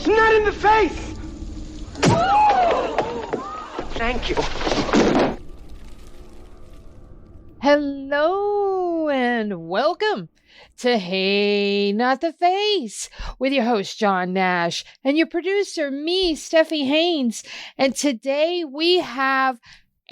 It's not in the face! Thank you. Hello and welcome to Hey Not the Face with your host John Nash and your producer me, Steffi Haynes. And today we have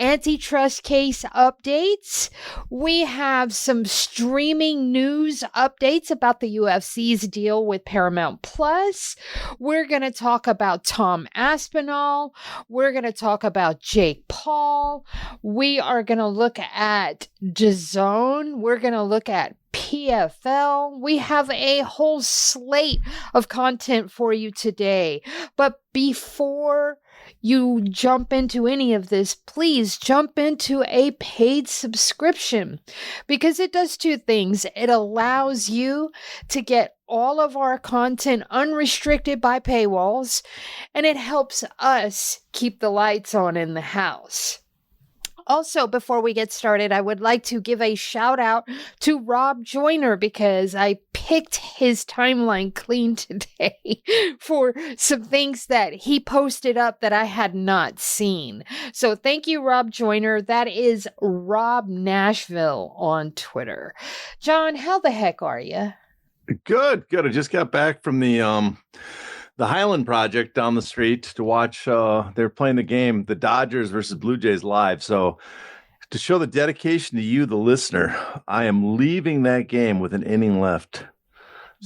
antitrust case updates. We have some streaming news updates about the UFC's deal with Paramount Plus. We're going to talk about Tom Aspinall. We're going to talk about Jake Paul. We are going to look at DAZN. We're going to look at PFL. We have a whole slate of content for you today. But before you jump into any of this, please jump into a paid subscription because it does two things. It allows you to get all of our content unrestricted by paywalls, and it helps us keep the lights on in the house. Also, before we get started, I would like to give a shout out to Rob Joyner because I picked his timeline clean today for some things that he posted up that I had not seen. So thank you, Rob Joyner. That is Rob Nashville on Twitter. John, how the heck are you? Good. I just got back from the Highland Project down the street to watch. They're playing the game, the Dodgers versus Blue Jays live. So to show the dedication to you, the listener, I am leaving that game with an inning left.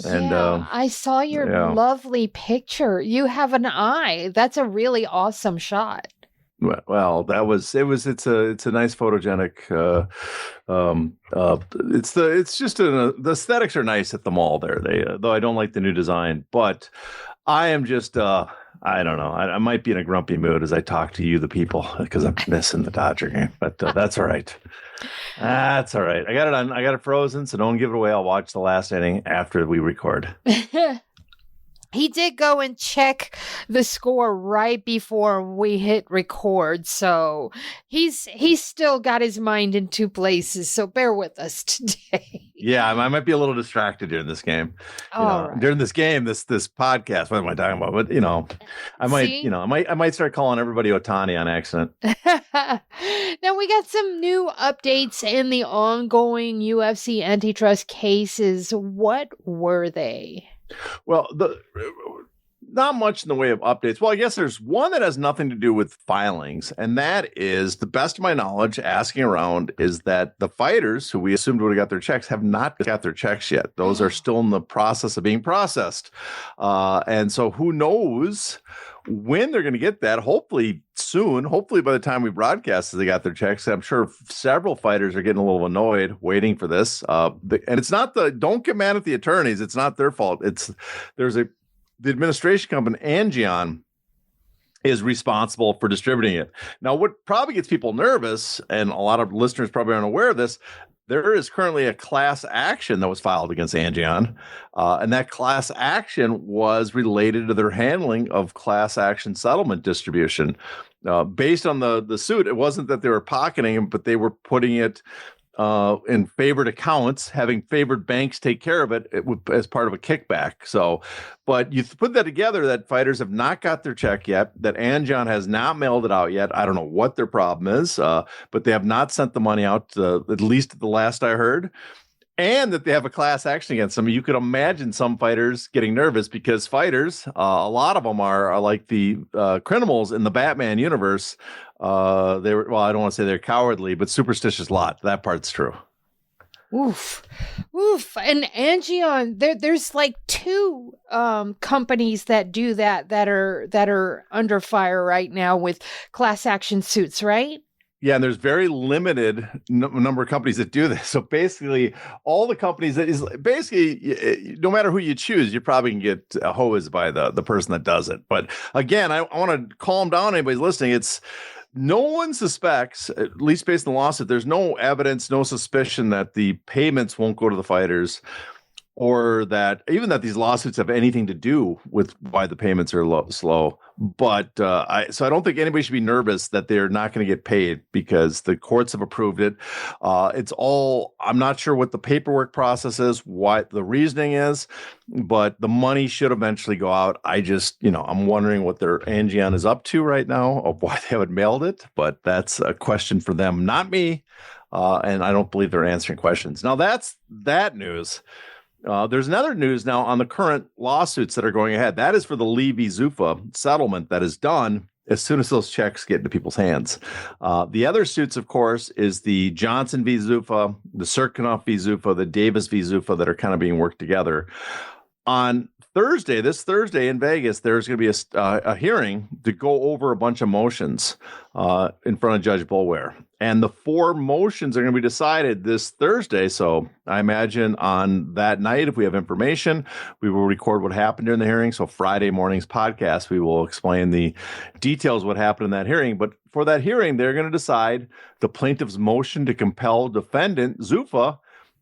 And I saw your lovely picture. You have an eye. That's a really awesome shot. Well, it's a nice photogenic. The aesthetics are nice at the mall there. Though I don't like the new design, but I am just, I don't know. I might be in a grumpy mood as I talk to you, the people, because I'm missing the Dodger game, but that's all right. That's all right. I got it frozen, so don't give it away. I'll watch the last inning after we record. He did go and check the score right before we hit record, so he's still got his mind in two places, so bear with us today. Yeah, I might be a little distracted during this game. Right. During this game, this podcast, what am I talking about? But, I might start calling everybody Otani on accident. Now, we got some new updates in the ongoing UFC antitrust cases. What were they? Well, not much in the way of updates. Well, I guess there's one that has nothing to do with filings, and that is, the best of my knowledge, asking around, is that the fighters who we assumed would have got their checks have not got their checks yet. Those are still in the process of being processed. And so who knows when they're going to get that. Hopefully soon. Hopefully by the time we broadcast, they got their checks. I'm sure several fighters are getting a little annoyed waiting for this. And it's not don't get mad at the attorneys. It's not their fault. The administration company, Angion, is responsible for distributing it. Now, what probably gets people nervous, and a lot of listeners probably aren't aware of this, there is currently a class action that was filed against Angion, and that class action was related to their handling of class action settlement distribution. Based on the suit, it wasn't that they were pocketing it, but they were putting it in favored accounts, having favored banks take care of it as part of a kickback. So, but you put that together, that fighters have not got their check yet, that Angion has not mailed it out yet. I don't know what their problem is, but they have not sent the money out, at least at the last I heard. And that they have a class action against them. You could imagine some fighters getting nervous because fighters, a lot of them are like the criminals in the Batman universe. I don't want to say they're cowardly, but superstitious lot. That part's true. Oof. And Angion, there's like two companies that do that are under fire right now with class action suits, right? Yeah, and there's very limited number of companies that do this. So basically, all the companies no matter who you choose, you probably can get hosed by the person that does it. But again, I want to calm down anybody listening. No one suspects, at least based on the lawsuit, there's no evidence, no suspicion that the payments won't go to the fighters, or that even that these lawsuits have anything to do with why the payments are slow. But I don't think anybody should be nervous that they're not going to get paid because the courts have approved it. I'm not sure what the paperwork process is, what the reasoning is, but the money should eventually go out. I'm wondering what their Angion is up to right now, of why they haven't mailed it, but that's a question for them, not me. And I don't believe they're answering questions. Now that's that news. There's another news now on the current lawsuits that are going ahead. That is for the Lee v. Zuffa settlement that is done as soon as those checks get into people's hands. The other suits, of course, is the Johnson v. Zuffa, the Sirkinoff v. Zuffa, the Davis v. Zuffa that are kind of being worked together. On this Thursday in Vegas, there's going to be a hearing to go over a bunch of motions in front of Judge Boulware. And the 4 motions are going to be decided this Thursday. So I imagine on that night, if we have information, we will record what happened during the hearing. So Friday morning's podcast, we will explain the details of what happened in that hearing. But for that hearing, they're going to decide the plaintiff's motion to compel defendant Zuffa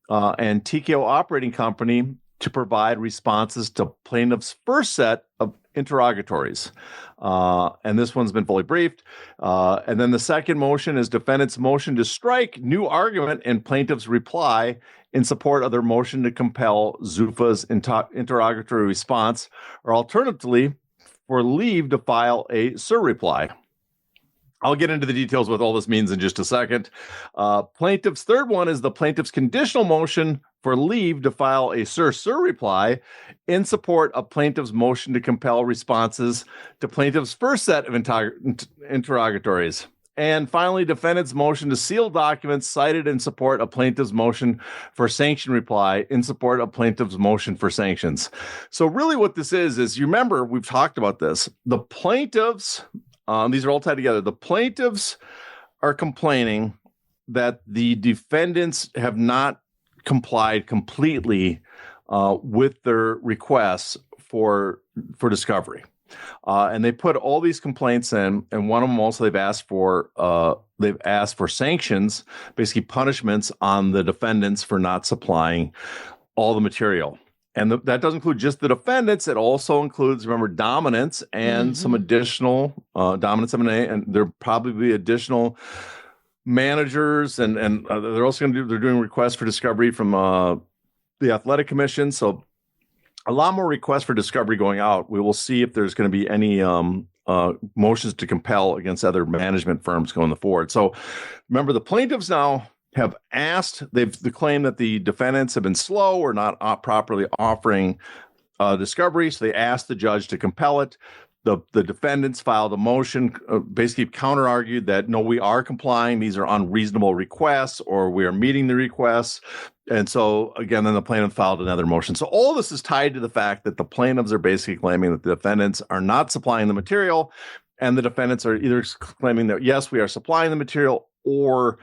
and TKO Operating Company to provide responses to plaintiff's first set of interrogatories. And this one's been fully briefed. And then the second motion is defendant's motion to strike new argument and plaintiff's reply in support of their motion to compel Zuffa's interrogatory response, or alternatively, for leave to file a surreply. I'll get into the details what all this means in just a second. Plaintiff's third one is the plaintiff's conditional motion for leave to file a surreply in support of plaintiff's motion to compel responses to plaintiff's first set of interrogatories. And finally, defendant's motion to seal documents cited in support of plaintiff's motion for sanction reply in support of plaintiff's motion for sanctions. So really what this is you remember, we've talked about this. The plaintiffs, these are all tied together. The plaintiffs are complaining that the defendants have not complied completely with their requests for discovery. And they put all these complaints in, and one of them also they've asked for sanctions, basically punishments on the defendants for not supplying all the material. And that doesn't include just the defendants. It also includes, remember, dominance and some additional dominance M&A, and there'll probably be additional managers, and they're also they're doing requests for discovery from the athletic commission. So a lot more requests for discovery going out. We will see if there's going to be any motions to compel against other management firms going forward. So remember, the plaintiffs now have asked, they've claimed that the defendants have been slow or not properly offering discovery. So they asked the judge to compel it. The defendants filed a motion, basically counter-argued that, no, we are complying. These are unreasonable requests, or we are meeting the requests. And so, again, then the plaintiff filed another motion. So all this is tied to the fact that the plaintiffs are basically claiming that the defendants are not supplying the material, and the defendants are either claiming that, yes, we are supplying the material, or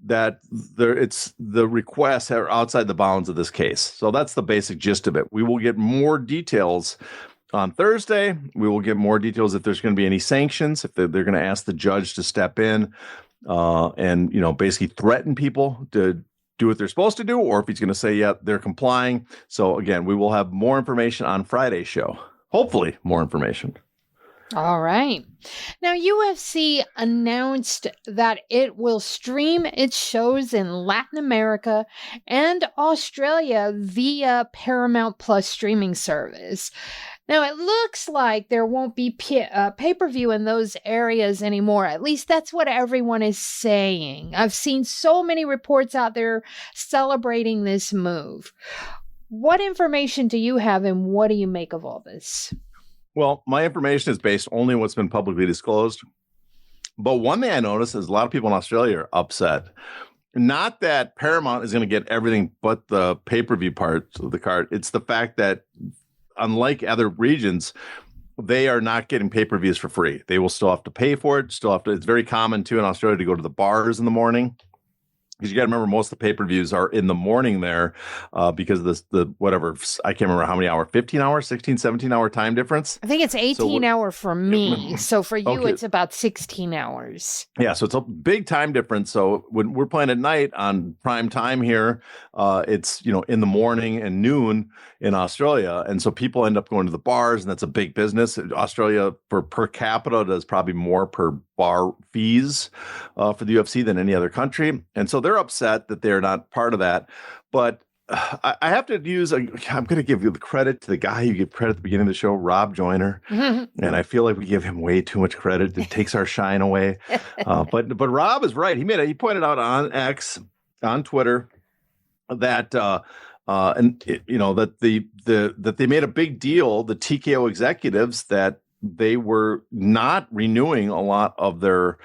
that the requests are outside the bounds of this case. So that's the basic gist of it. We will get more details on Thursday. We will get more details if there's going to be any sanctions, if they're going to ask the judge to step in and, basically threaten people to do what they're supposed to do, or if he's going to say, yeah, they're complying. So again, we will have more information on Friday's show. Hopefully more information. All right. Now, UFC announced that it will stream its shows in Latin America and Australia via Paramount Plus streaming service. Now, it looks like there won't be pay-per-view in those areas anymore. At least that's what everyone is saying. I've seen so many reports out there celebrating this move. What information do you have, and what do you make of all this? Well, my information is based only on what's been publicly disclosed. But one thing I noticed is a lot of people in Australia are upset. Not that Paramount is going to get everything but the pay-per-view part of the card. It's the fact that, unlike other regions, they are not getting pay-per-views for free. They will still have to pay for it. It's very common, too, in Australia to go to the bars in the morning because you got to remember most of the pay-per-views are in the morning there because of the whatever, I can't remember how many hour, 15 hours, 16, 17 hour time difference. I think it's 18 hour for me. So for you, okay. It's about 16 hours. Yeah. So it's a big time difference. So when we're playing at night on prime time here, it's, in the morning and noon in Australia. And so people end up going to the bars, and that's a big business. Australia for per capita does probably more per bar fees for the UFC than any other country. And so they're upset that they're not part of that. But I have to I'm going to give you the credit to the guy you give credit at the beginning of the show, Rob Joyner. And I feel like we give him way too much credit. It takes our shine away. But Rob is right. He pointed out on X, on Twitter, that that they made a big deal, the TKO executives, that they were not renewing a lot of their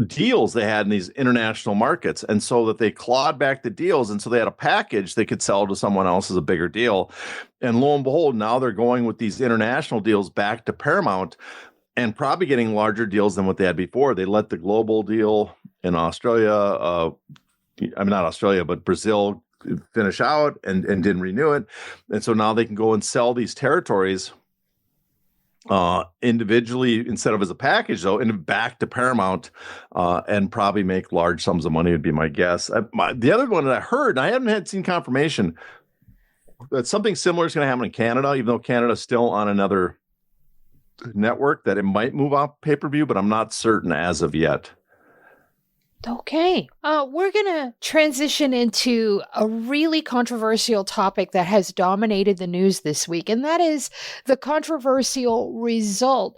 deals they had in these international markets, and so that they clawed back the deals, and so they had a package they could sell to someone else as a bigger deal. And lo and behold, now they're going with these international deals back to Paramount and probably getting larger deals than what they had before. They let the global deal in Australia, not Australia, but Brazil finish out and didn't renew it. And so now they can go and sell these territories individually instead of as a package, though, and back to Paramount and probably make large sums of money would be my guess. The other one that I heard, and I haven't seen confirmation, that something similar is going to happen in Canada, even though Canada's still on another network, that it might move off pay-per-view, but I'm not certain as of yet. Okay. We're going to transition into a really controversial topic that has dominated the news this week, and that is the controversial result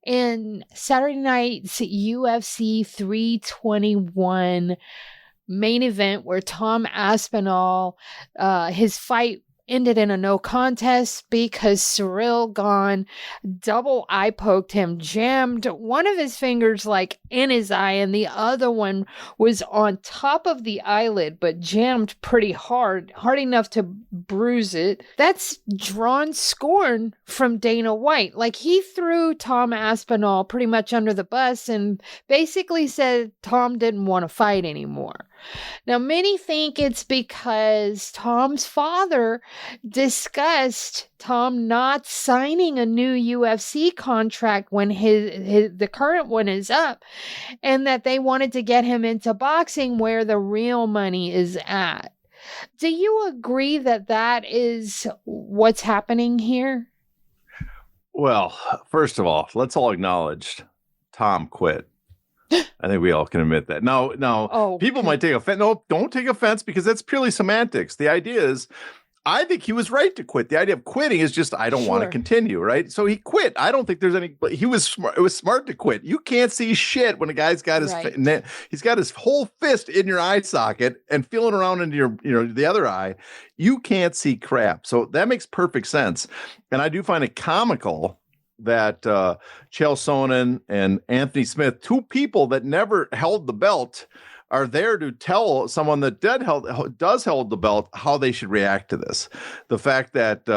in Saturday night's UFC 321 main event, where Tom Aspinall, his fight ended in a no contest because Cyril Gane double eye poked him, jammed one of his fingers like in his eye, and the other one was on top of the eyelid, but jammed pretty hard enough to bruise it. That's drawn scorn from Dana White. Like, he threw Tom Aspinall pretty much under the bus and basically said Tom didn't want to fight anymore. Now, many think it's because Tom's father discussed Tom not signing a new UFC contract when the current one is up, and that they wanted to get him into boxing where the real money is at. Do you agree that that is what's happening here? Well, first of all, let's all acknowledge Tom quit. I think we all can admit that. Now, people might take offense. No, don't take offense, because that's purely semantics. The idea is, I think he was right to quit. The idea of quitting is just, I don't want to continue, right? So he quit. I don't think there's any, he was smart. It was smart to quit. You can't see shit when a guy's got his, he's got his whole fist in your eye socket and feeling around into your, the other eye. You can't see crap. So that makes perfect sense. And I do find it comical that Chael Sonnen and Anthony Smith, two people that never held the belt, are there to tell someone that does hold the belt how they should react to this. The fact that,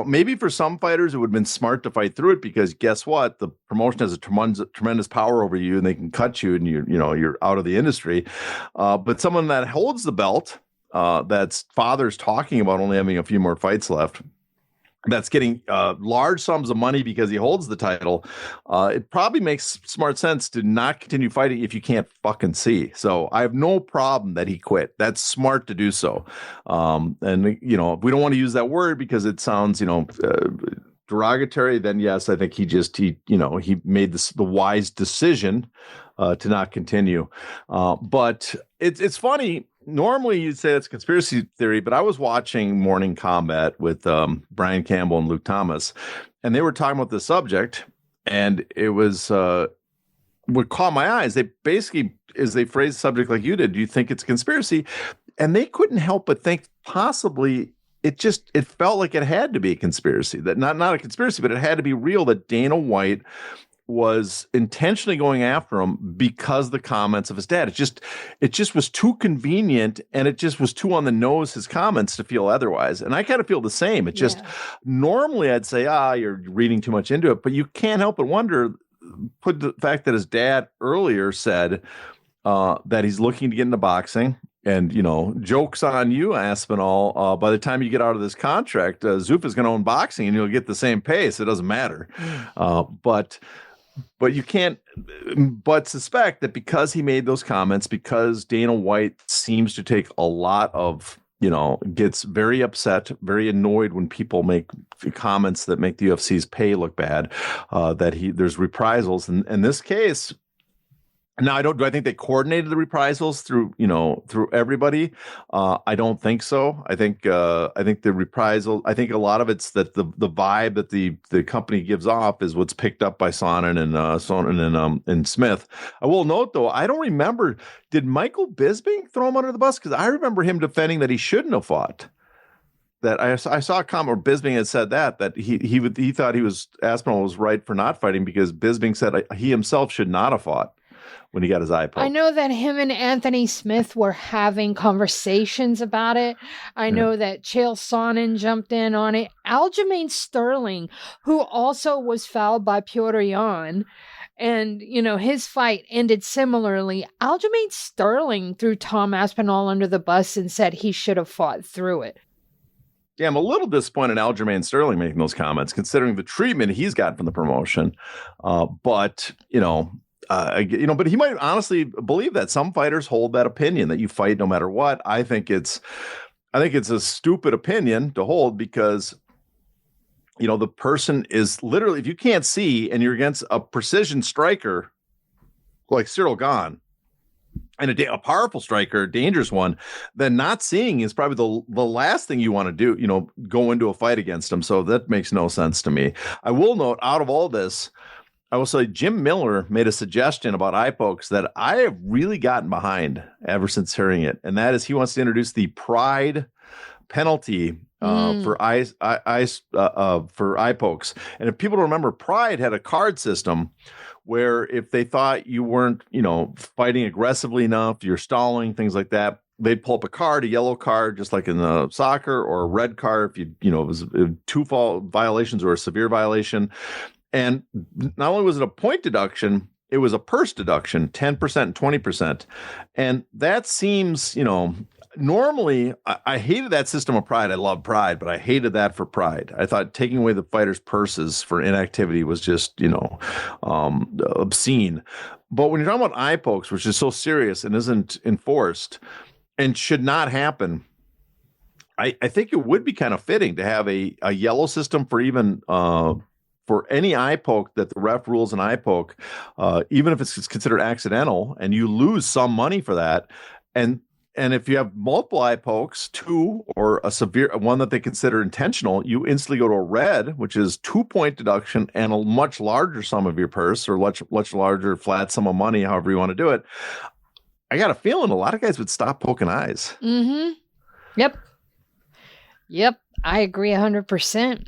maybe for some fighters it would have been smart to fight through it, because guess what? The promotion has a tremendous power over you, and they can cut you, and you're out of the industry. But someone that holds the belt, that's father's talking about only having a few more fights left, that's getting large sums of money because he holds the title, it probably makes smart sense to not continue fighting if you can't fucking see. So I have no problem that he quit. That's smart to do so. And, we don't want to use that word because it sounds, derogatory. Then yes, I think he made the wise decision to not continue. But it's funny. Normally you'd say it's conspiracy theory, but I was watching Morning Combat with Brian Campbell and Luke Thomas, and they were talking about this subject, and it was what caught my eyes. They basically, as they phrased the subject like you did, do you think it's conspiracy? And they couldn't help but think possibly it felt like it had to be a conspiracy, that not a conspiracy, but it had to be real, that Dana White was intentionally going after him because the comments of his dad. It just was too convenient, and it just was too on the nose, his comments, to feel otherwise. And I kind of feel the same. It just, normally I'd say, you're reading too much into it, but you can't help but wonder, put the fact that his dad earlier said, that he's looking to get into boxing. And, joke's on you, Aspinall. By the time you get out of this contract, Zuf is going to own boxing and you'll get the same pay. So it doesn't matter. But you can't but suspect that because he made those comments, because Dana White seems to take a lot of, gets very upset, very annoyed when people make comments that make the UFC's pay look bad, there's reprisals. And in this case, now, do I think they coordinated the reprisals through everybody? I don't think so. I think the reprisal. I think a lot of it's that the vibe that the company gives off is what's picked up by Sonnen and Smith. I will note though, I don't remember. Did Michael Bisping throw him under the bus? Because I remember him defending that he shouldn't have fought. That I saw a comment where Bisping had said that he thought Aspinall was right for not fighting because Bisping said he himself should not have fought when he got his eye poked. I know that him and Anthony Smith were having conversations about it. I know that Chael Sonnen jumped in on it. Aljamain Sterling, who also was fouled by Petr Yan, and, his fight ended similarly. Aljamain Sterling threw Tom Aspinall under the bus and said he should have fought through it. Yeah, I'm a little disappointed in Aljamain Sterling making those comments, considering the treatment he's gotten from the promotion. But he might honestly believe that some fighters hold that opinion that you fight no matter what. I think it's a stupid opinion to hold because, the person is literally, if you can't see and you're against a precision striker like Cyril Gane and a powerful striker, a dangerous one, then not seeing is probably the last thing you want to do, go into a fight against him. So that makes no sense to me. I will note out of all this, I will say Jim Miller made a suggestion about eye pokes that I have really gotten behind ever since hearing it. And that is he wants to introduce the pride penalty for eye pokes. And if people don't remember, Pride had a card system where if they thought you weren't, fighting aggressively enough, you're stalling, things like that, they'd pull up a card, a yellow card, just like in the soccer, or a red card if it was 2 violations or a severe violation. And not only was it a point deduction, it was a purse deduction, 10% and 20%. And that seems, normally I hated that system of Pride. I love Pride, but I hated that for Pride. I thought taking away the fighters' purses for inactivity was just, obscene. But when you're talking about eye pokes, which is so serious and isn't enforced and should not happen, I think it would be kind of fitting to have a yellow system for even for any eye poke that the ref rules an eye poke, even if it's considered accidental and you lose some money for that. And if you have multiple eye pokes, 2 or a severe one that they consider intentional, you instantly go to a red, which is 2-point deduction and a much larger sum of your purse or much larger flat sum of money, however you want to do it. I got a feeling a lot of guys would stop poking eyes. Mm-hmm. Yep. I agree 100%.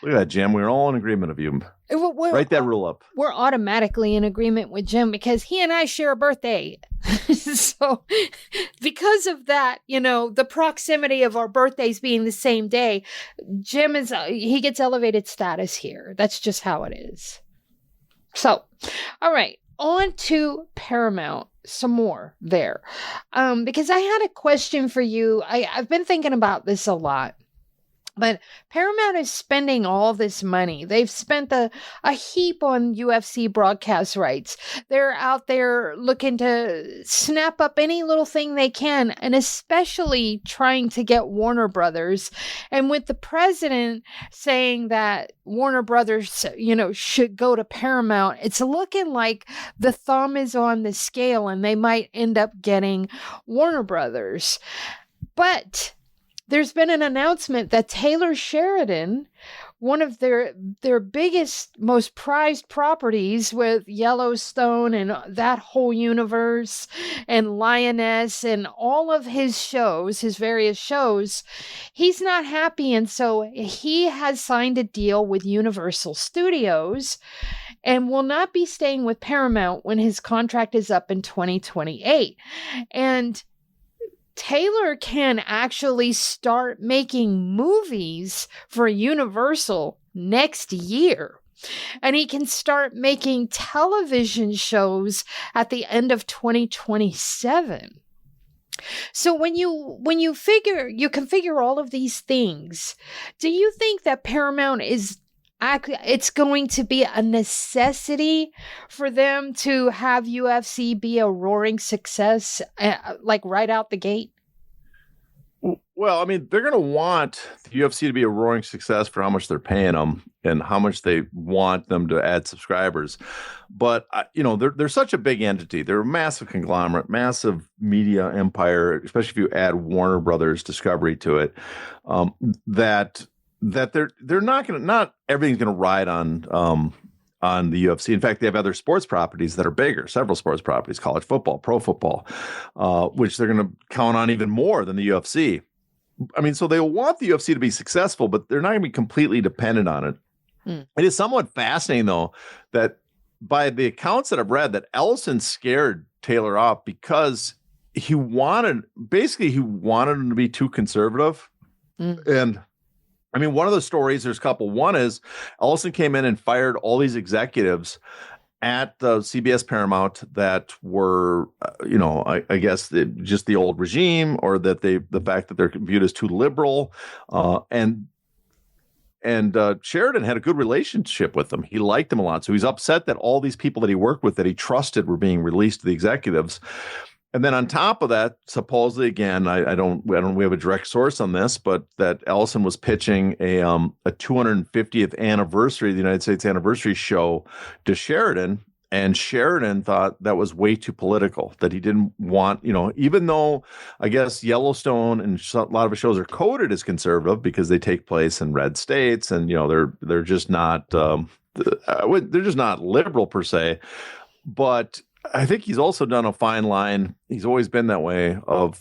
Look at that, Jim. We're all in agreement of you. Write that rule up. We're automatically in agreement with Jim because he and I share a birthday. So because of that, the proximity of our birthdays being the same day, Jim he gets elevated status here. That's just how it is. So, all right, on to Paramount. Some more there. Because I had a question for you. I've been thinking about this a lot. But Paramount is spending all this money. They've spent a heap on UFC broadcast rights. They're out there looking to snap up any little thing they can, and especially trying to get Warner Brothers. And with the president saying that Warner Brothers, should go to Paramount, it's looking like the thumb is on the scale and they might end up getting Warner Brothers. But there's been an announcement that Taylor Sheridan, one of their biggest, most prized properties with Yellowstone and that whole universe and Lioness and all of his shows, his various shows, he's not happy. And so he has signed a deal with Universal Studios and will not be staying with Paramount when his contract is up in 2028. And Taylor can actually start making movies for Universal next year. and he can start making television shows at the end of 2027. So when you configure all of these things, do you think that Paramount it's going to be a necessity for them to have UFC be a roaring success, like right out the gate? Well, I mean, they're going to want the UFC to be a roaring success for how much they're paying them and how much they want them to add subscribers. But, they're such a big entity. They're a massive conglomerate, massive media empire, especially if you add Warner Brothers Discovery to it, that they're not everything's going to ride on the UFC. In fact, they have other sports properties that are bigger, several sports properties, college football, pro football, which they're going to count on even more than the UFC. I mean, so they'll want the UFC to be successful, but they're not going to be completely dependent on it. It is somewhat fascinating, though, that by the accounts that I've read, that Ellison scared Taylor off because he wanted him to be too conservative. And I mean, one of the stories, there's a couple. One is Ellison came in and fired all these executives at the CBS Paramount that were, I guess just the old regime, or that the fact that they're viewed as too liberal, and Sheridan had a good relationship with them. He liked them a lot, so he's upset that all these people that he worked with that he trusted were being released to the executives. And then on top of that, supposedly, again, we have a direct source on this, but that Ellison was pitching a 250th anniversary, the United States anniversary show to Sheridan, and Sheridan thought that was way too political, that he didn't want, even though I guess Yellowstone and a lot of the shows are coded as conservative because they take place in red states, and they're just not liberal per se, but I think he's also done a fine line. He's always been that way of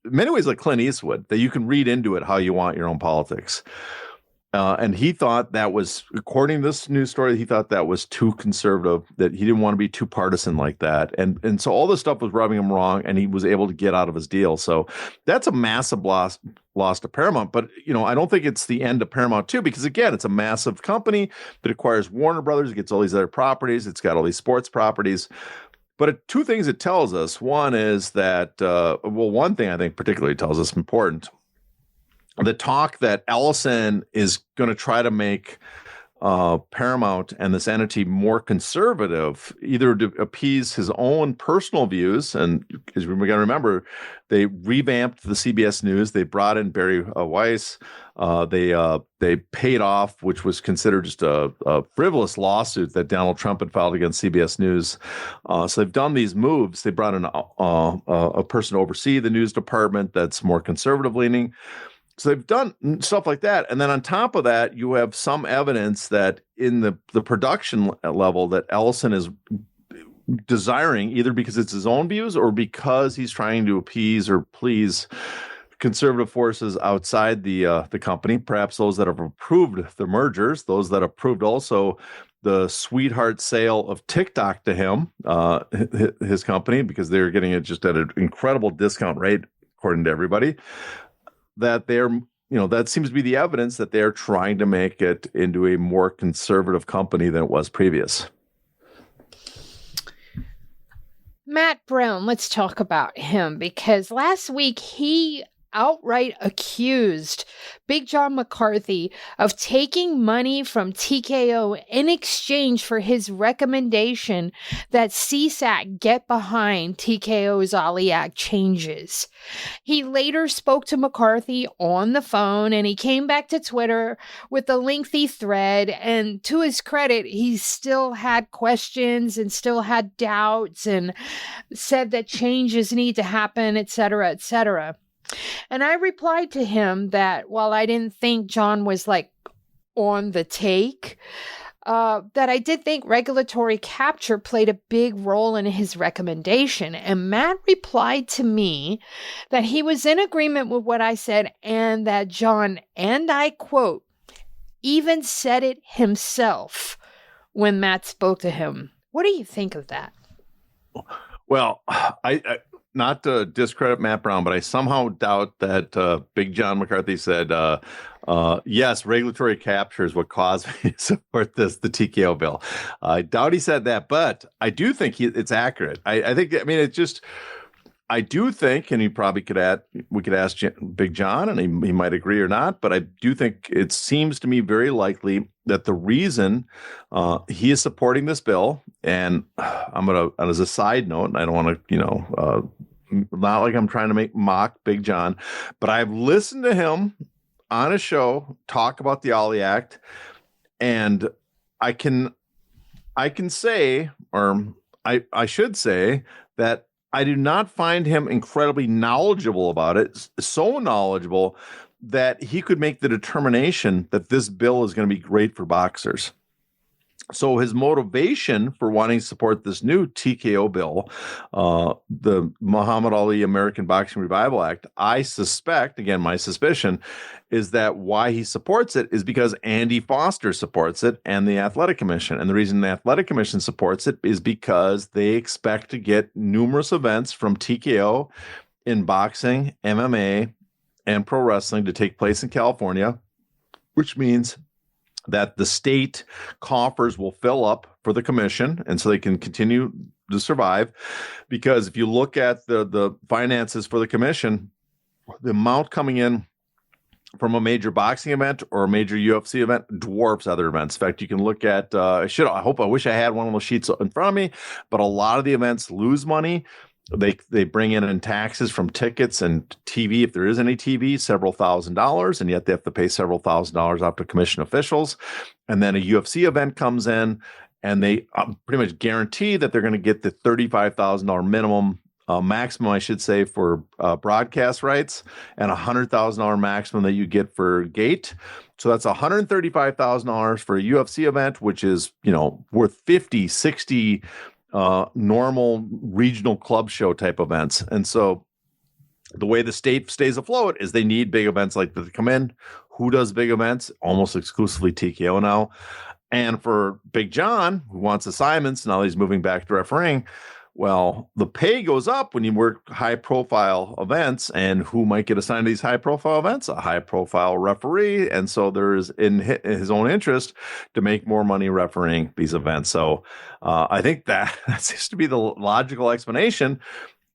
many ways like Clint Eastwood, that you can read into it how you want your own politics. And he thought that was, according to this news story, he thought that was too conservative, that he didn't want to be too partisan like that. And so all this stuff was rubbing him wrong, and he was able to get out of his deal. So that's a massive loss to Paramount. But, I don't think it's the end of Paramount too, because again, it's a massive company that acquires Warner Brothers. It gets all these other properties. It's got all these sports properties. But two things it tells us. One is that, one thing I think particularly tells us important, the talk that Ellison is going to try to make Paramount and this entity more conservative, either to appease his own personal views. And because we got to remember, they revamped the CBS News. They brought in Barry Weiss. They paid off, which was considered just a frivolous lawsuit that Donald Trump had filed against CBS News. So they've done these moves. They brought in a person to oversee the news department that's more conservative leaning. So they've done stuff like that. And then on top of that, you have some evidence that in the production level that Ellison is desiring, either because it's his own views or because he's trying to appease or please conservative forces outside the company, perhaps those that have approved the mergers, those that approved also the sweetheart sale of TikTok to him, his company, because they're getting it just at an incredible discount rate, according to everybody. That that seems to be the evidence that they're trying to make it into a more conservative company than it was previous. Matt Brown, let's talk about him, because last week he outright accused Big John McCarthy of taking money from TKO in exchange for his recommendation that CSAC get behind TKO's Ali Act changes. He later spoke to McCarthy on the phone, and he came back to Twitter with a lengthy thread, and to his credit, he still had questions and still had doubts and said that changes need to happen, etc., etc. And I replied to him that while I didn't think John was on the take, that I did think regulatory capture played a big role in his recommendation. And Matt replied to me that he was in agreement with what I said, and that John, and I quote, even said it himself when Matt spoke to him. What do you think of that? Well, I not to discredit Matt Brown, but I somehow doubt that Big John McCarthy said, Yes, regulatory capture is what caused me to support the TKO bill. I doubt he said that, but I do think it's accurate. I do think, and we could ask Big John, and he might agree or not, but I do think it seems to me very likely that the reason he is supporting this bill, and as a side note, and I don't want to, not like I'm trying to mock Big John, but I've listened to him on a show talk about the Ollie Act, and I can say, or I should say, that I do not find him incredibly knowledgeable about it, so knowledgeable that he could make the determination that this bill is going to be great for boxers. So his motivation for wanting to support this new TKO bill, the Muhammad Ali American Boxing Revival Act, I suspect, again, my suspicion, is that why he supports it is because Andy Foster supports it and the Athletic Commission. And the reason the Athletic Commission supports it is because they expect to get numerous events from TKO in boxing, MMA, and pro wrestling to take place in California, which means that the state coffers will fill up for the commission, and so they can continue to survive. Because if you look at the finances for the commission, the amount coming in from a major boxing event or a major UFC event dwarfs other events. In fact, you can look at, I wish I had one of those sheets in front of me, but a lot of the events lose money. They bring in taxes from tickets and TV, if there is any TV, several $1,000s, and yet they have to pay several $1,000s out to commission officials. And then a UFC event comes in, and they pretty much guarantee that they're going to get the $35,000 minimum, maximum, I should say, for broadcast rights, and $100,000 maximum that you get for gate. So that's $135,000 for a UFC event, which is, worth 50, 60 normal regional club show type events. And so the way the state stays afloat is they need big events like that to come in. Who does big events? Almost exclusively TKO now. And for Big John, who wants assignments, now he's moving back to refereeing. Well, the pay goes up when you work high-profile events, and who might get assigned to these high-profile events? A high-profile referee, and so there is in his own interest to make more money refereeing these events. So I think that seems to be the logical explanation.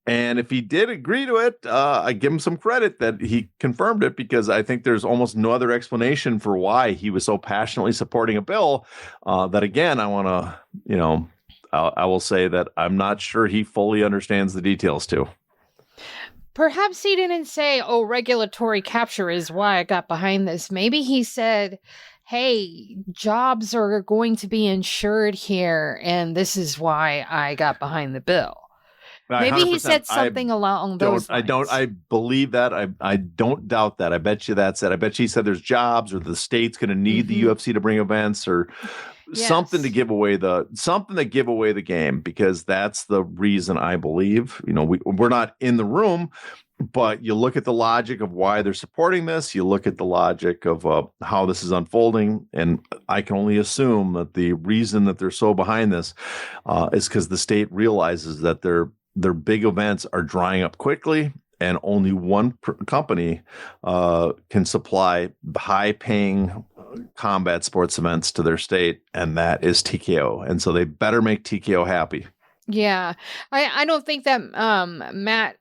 And if he did agree to it, I give him some credit that he confirmed it, because I think there's almost no other explanation for why he was so passionately supporting a bill that, again, I want to, I will say that I'm not sure he fully understands the details too. Perhaps he didn't say, regulatory capture is why I got behind this. Maybe he said, hey, jobs are going to be insured here, and this is why I got behind the bill. Maybe he said something along those lines. I believe that. I don't doubt that. I bet you that's it. I bet you he said there's jobs, or the state's going to need the UFC to bring events, or something to give away the game, because that's the reason I believe. We're not in the room, but you look at the logic of why they're supporting this. You look at the logic of how this is unfolding, and I can only assume that the reason that they're so behind this is because the state realizes that their big events are drying up quickly, and only one company can supply high-paying combat sports events to their state, and that is TKO. And so they better make TKO happy. Yeah, I don't think that Matt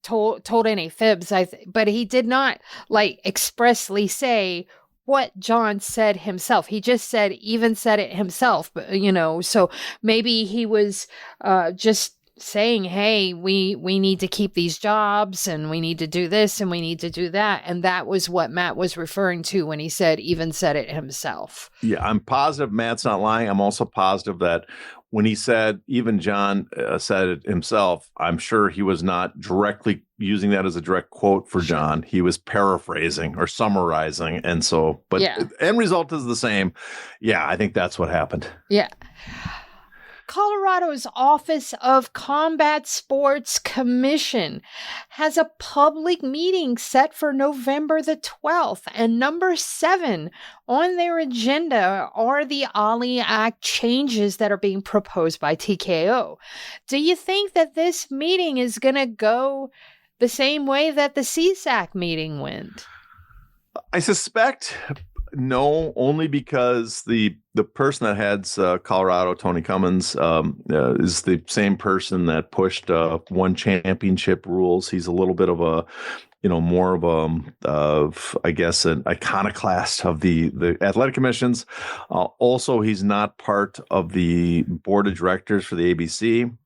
told any fibs, but he did not expressly say what John said himself. He just said it himself, but so maybe he was just saying, hey, we need to keep these jobs, and we need to do this, and we need to do that. And that was what Matt was referring to when he said it himself. Yeah, I'm positive Matt's not lying. I'm also positive that when he said, even John said it himself, I'm sure he was not directly using that as a direct quote for John. He was paraphrasing or summarizing. And so, but end result is the same. Yeah, I think that's what happened. Yeah. Colorado's Office of Combat Sports Commission has a public meeting set for November the 12th, and number 7 on their agenda are the Ollie Act changes that are being proposed by TKO. Do you think that this meeting is going to go the same way that the CSAC meeting went? I suspect no, only because the person that heads Colorado, Tony Cummins, is the same person that pushed one championship rules. He's a little bit of a, more of I guess, an iconoclast of the athletic commissions. Also, he's not part of the board of directors for the ABC.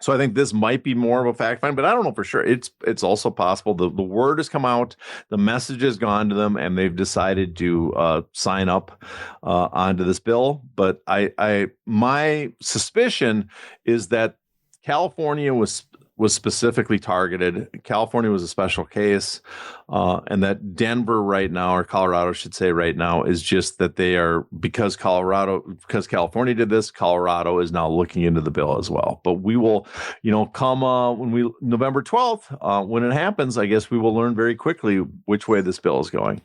So I think this might be more of a fact find, but I don't know for sure. It's also possible. The word has come out, the message has gone to them, and they've decided to sign up onto this bill. But my suspicion is that California was specifically targeted. California was a special case, and that Denver right now, or Colorado should say right now, is just that they are, because California did this, Colorado is now looking into the bill as well. But we will, come November 12th, when it happens, I guess we will learn very quickly which way this bill is going.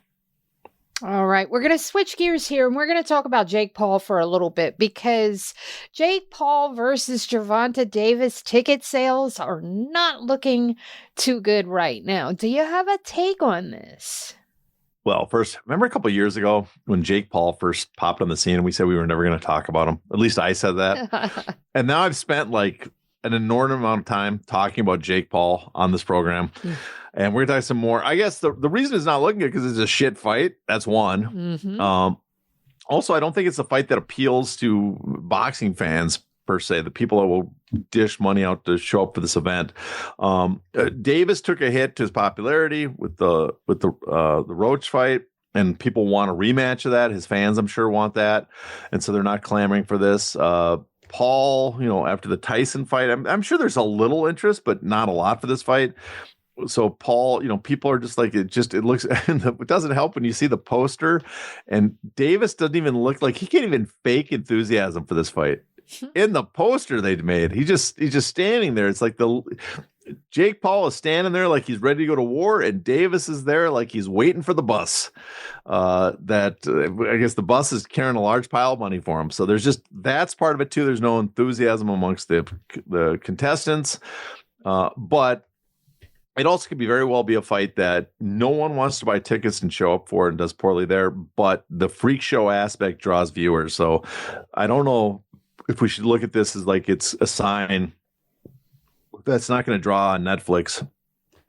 All right, we're going to switch gears here, and we're going to talk about Jake Paul for a little bit, because Jake Paul versus Gervonta Davis ticket sales are not looking too good right now. Do you have a take on this? Well, first, remember a couple of years ago when Jake Paul first popped on the scene and we said we were never going to talk about him? At least I said that. And now I've spent like an inordinate amount of time talking about Jake Paul on this program. And we're going to talk some more. I guess the reason it's not looking good because it's a shit fight. That's one. Mm-hmm. Also, I don't think it's a fight that appeals to boxing fans per se, the people that will dish money out to show up for this event. Davis took a hit to his popularity with the Roach fight, and people want a rematch of that. His fans, I'm sure, want that, and so they're not clamoring for this. Paul, after the Tyson fight, I'm sure there's a little interest, but not a lot for this fight. So Paul, people are just like, it looks, it doesn't help when you see the poster, and Davis doesn't even look like, he can't even fake enthusiasm for this fight. In the poster they'd made, he's just standing there. It's like Jake Paul is standing there like he's ready to go to war, and Davis is there like he's waiting for the bus. I guess the bus is carrying a large pile of money for him. So that's part of it too. There's no enthusiasm amongst the contestants, but it also could very well be a fight that no one wants to buy tickets and show up for and does poorly there, but the freak show aspect draws viewers. So I don't know if we should look at this as like it's a sign that's not going to draw on Netflix.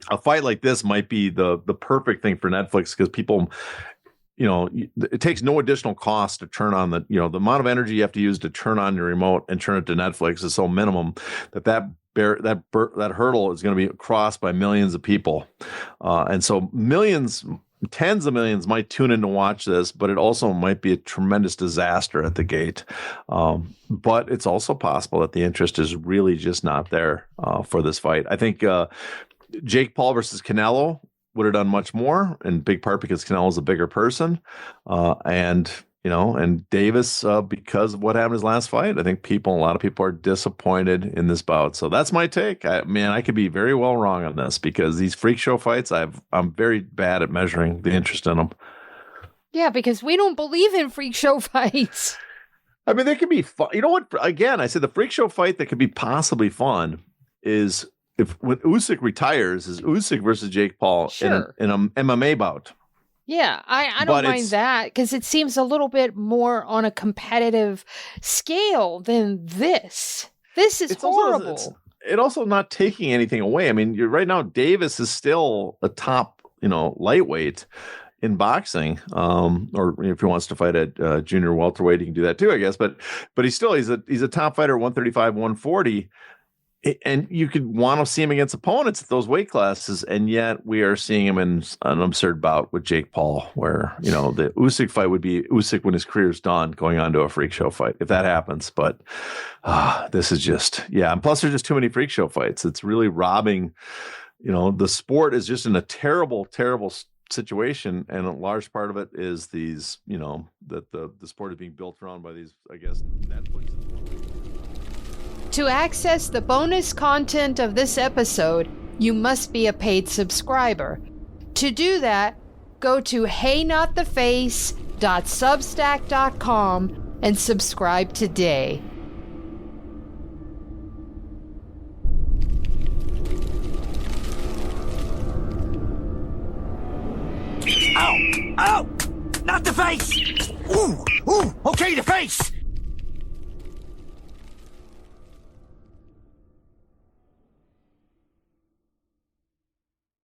A fight like this might be the perfect thing for Netflix, because people, it takes no additional cost to turn on the amount of energy you have to use to turn on your remote and turn it to Netflix is so minimum that hurdle is going to be crossed by millions of people. And so tens of millions might tune in to watch this, but it also might be a tremendous disaster at the gate. But it's also possible that the interest is really just not there for this fight. I think Jake Paul versus Canelo would have done much more, in big part because Canelo's a bigger person. And Davis, because of what happened in his last fight, I think a lot of people are disappointed in this bout. So that's my take. I could be very well wrong on this, because these freak show fights, I'm very bad at measuring the interest in them. Yeah, because we don't believe in freak show fights. I mean, they could be fun. You know what? Again, I said the freak show fight that could be possibly fun is when Usyk retires, is Usyk versus Jake Paul in an MMA bout. Yeah, I don't mind that, because it seems a little bit more on a competitive scale than this. This is horrible. It also not taking anything away. I mean, right now, Davis is still a top, lightweight in boxing. Or if he wants to fight at junior welterweight, he can do that too, I guess. But he's a top fighter at 135, 140. And you could want to see him against opponents at those weight classes, and yet we are seeing him in an absurd bout with Jake Paul, where the Usyk fight would be Usyk when his career's done, going on to a freak show fight if that happens. But this is just and plus there's just too many freak show fights. It's really robbing. The sport is just in a terrible, terrible situation, and a large part of it is these. That the sport is being built around by these, I guess, Netflix. To access the bonus content of this episode, you must be a paid subscriber. To do that, go to heynottheface.substack.com and subscribe today. Ow! face! Ooh, okay, the face!